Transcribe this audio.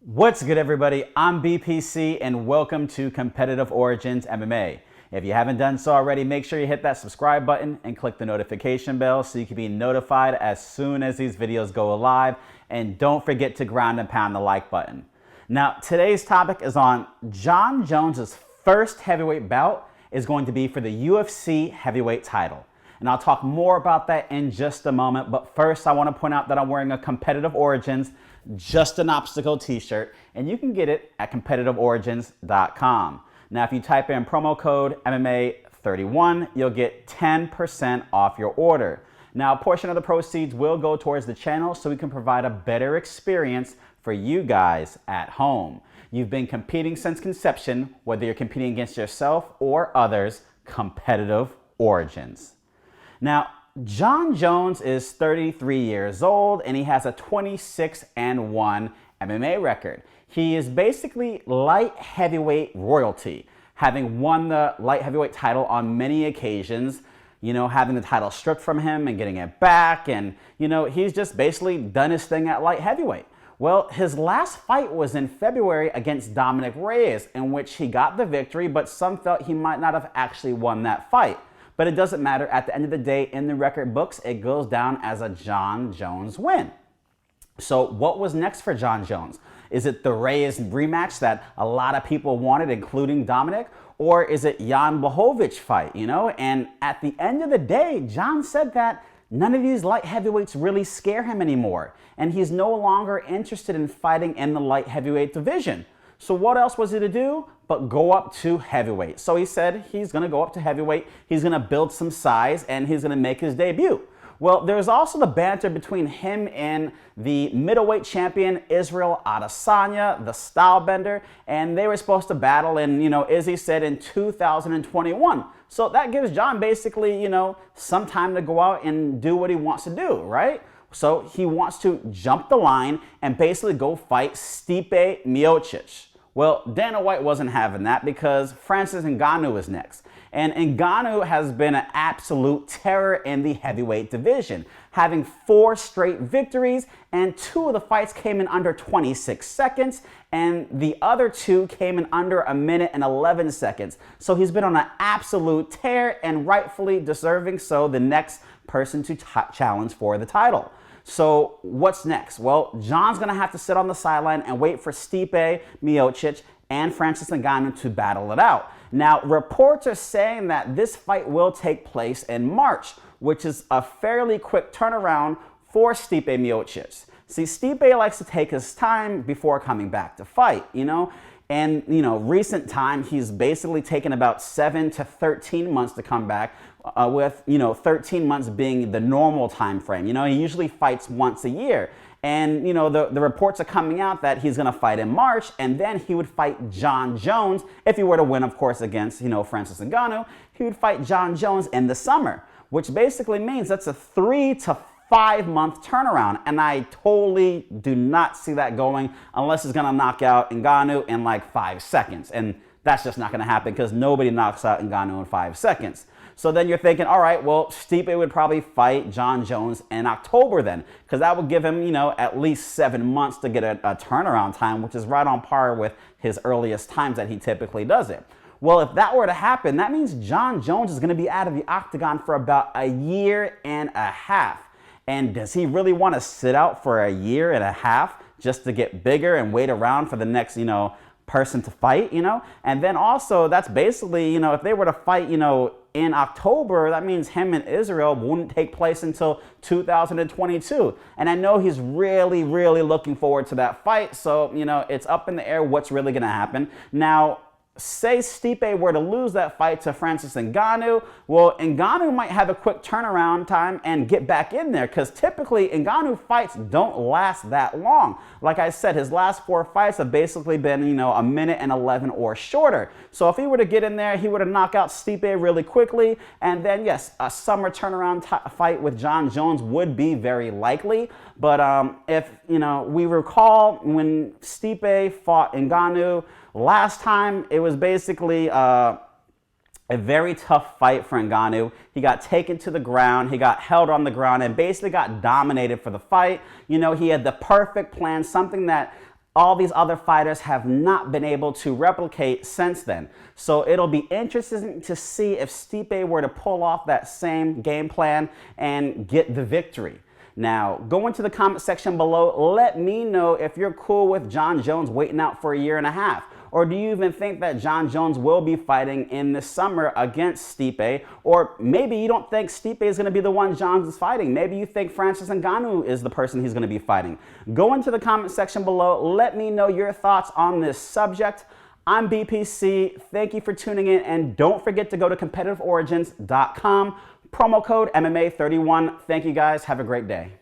What's good, everybody? I'm BPC and welcome to Competitive Origins MMA. If you haven't done so already, make sure you hit that subscribe button and click the notification bell so you can be notified as soon as these videos go live. And don't forget to ground and pound the like button. Now, today's topic is on Jon Jones's first heavyweight bout is going to be for the UFC heavyweight title. And I'll talk more about that in just a moment. But first, I want to point out that I'm wearing a Competitive Origins Just an Obstacle t-shirt, and you can get it at competitiveorigins.com. Now, if you type in promo code MMA31, you'll get 10% off your order. Now, a portion of the proceeds will go towards the channel so we can provide a better experience for you guys at home. You've been competing since conception, whether you're competing against yourself or others. Competitive Origins. Now, Jon Jones is 33 years old and he has a 26-1 MMA record. He is basically light heavyweight royalty, having won the light heavyweight title on many occasions, having the title stripped from him and getting it back. And, he's just basically done his thing at light heavyweight. Well, his last fight was in February against Dominic Reyes, in which he got the victory, but some felt he might not have actually won that fight. But it doesn't matter. At the end of the day, in the record books, it goes down as a Jon Jones win. So what was next for Jon Jones? Is it the Reyes rematch that a lot of people wanted, including Dominic? Or is it Jan Blachowicz fight, And at the end of the day, Jon said that none of these light heavyweights really scare him anymore. And he's no longer interested in fighting in the light heavyweight division. So what else was he to do but go up to heavyweight? So he said he's going to go up to heavyweight, he's going to build some size, and he's going to make his debut. Well, there's also the banter between him and the middleweight champion Israel Adesanya, the style bender, and they were supposed to battle in, Izzy said, in 2021. So that gives Jon basically, some time to go out and do what he wants to do, right? So he wants to jump the line and basically go fight Stipe Miocic. Well, Dana White wasn't having that because Francis Ngannou is next. And Ngannou has been an absolute terror in the heavyweight division, having 4 straight victories, and 2 of the fights came in under 26 seconds, and the other 2 came in under 1 minute and 11 seconds. So he's been on an absolute tear and rightfully deserving so the next person to challenge for the title. So what's next? Well, Jon's going to have to sit on the sideline and wait for Stipe Miocic and Francis Ngannou to battle it out. Now, reports are saying that this fight will take place in March, which is a fairly quick turnaround for Stipe Miocic. See, Stipe likes to take his time before coming back to fight, And, recent time, he's basically taken about 7 to 13 months to come back, with, 13 months being the normal time frame. He usually fights once a year. And, the reports are coming out that he's going to fight in March, and then he would fight Jon Jones. If he were to win, of course, against, Francis Ngannou, he would fight Jon Jones in the summer, which basically means that's a 3 to 5 month turnaround, and I totally do not see that going unless he's gonna knock out Ngannou in like 5 seconds, and that's just not gonna happen because nobody knocks out Ngannou in 5 seconds. So then you're thinking, all right, well, Stipe would probably fight Jon Jones in October then, because that would give him, at least 7 months to get a turnaround time, which is right on par with his earliest times that he typically does it. Well, if that were to happen, that means Jon Jones is gonna be out of the octagon for about 1.5 years. And does he really want to sit out for 1.5 years just to get bigger and wait around for the next, person to fight, And then also that's basically, if they were to fight, in October, that means him and Israel wouldn't take place until 2022. And I know he's really, really looking forward to that fight. So, it's up in the air what's really going to happen. Now, say Stipe were to lose that fight to Francis Ngannou, well, Ngannou might have a quick turnaround time and get back in there because typically Ngannou fights don't last that long. Like I said, his last 4 fights have basically been, 1 minute and 11 or shorter. So if he were to get in there, he would have knocked out Stipe really quickly. And then, yes, a summer turnaround fight with Jon Jones would be very likely. But if, we recall when Stipe fought Ngannou, last time, it was basically a very tough fight for Ngannou. He got taken to the ground, he got held on the ground, and basically got dominated for the fight. You know, he had the perfect plan, something that all these other fighters have not been able to replicate since then. So it'll be interesting to see if Stipe were to pull off that same game plan and get the victory. Now, go into the comment section below. Let me know if you're cool with Jon Jones waiting out for a year and a half. Or do you even think that Jon Jones will be fighting in the summer against Stipe? Or maybe you don't think Stipe is going to be the one Jones is fighting. Maybe you think Francis Ngannou is the person he's going to be fighting. Go into the comment section below. Let me know your thoughts on this subject. I'm BPC. Thank you for tuning in. And don't forget to go to competitiveorigins.com. Promo code MMA31. Thank you guys. Have a great day.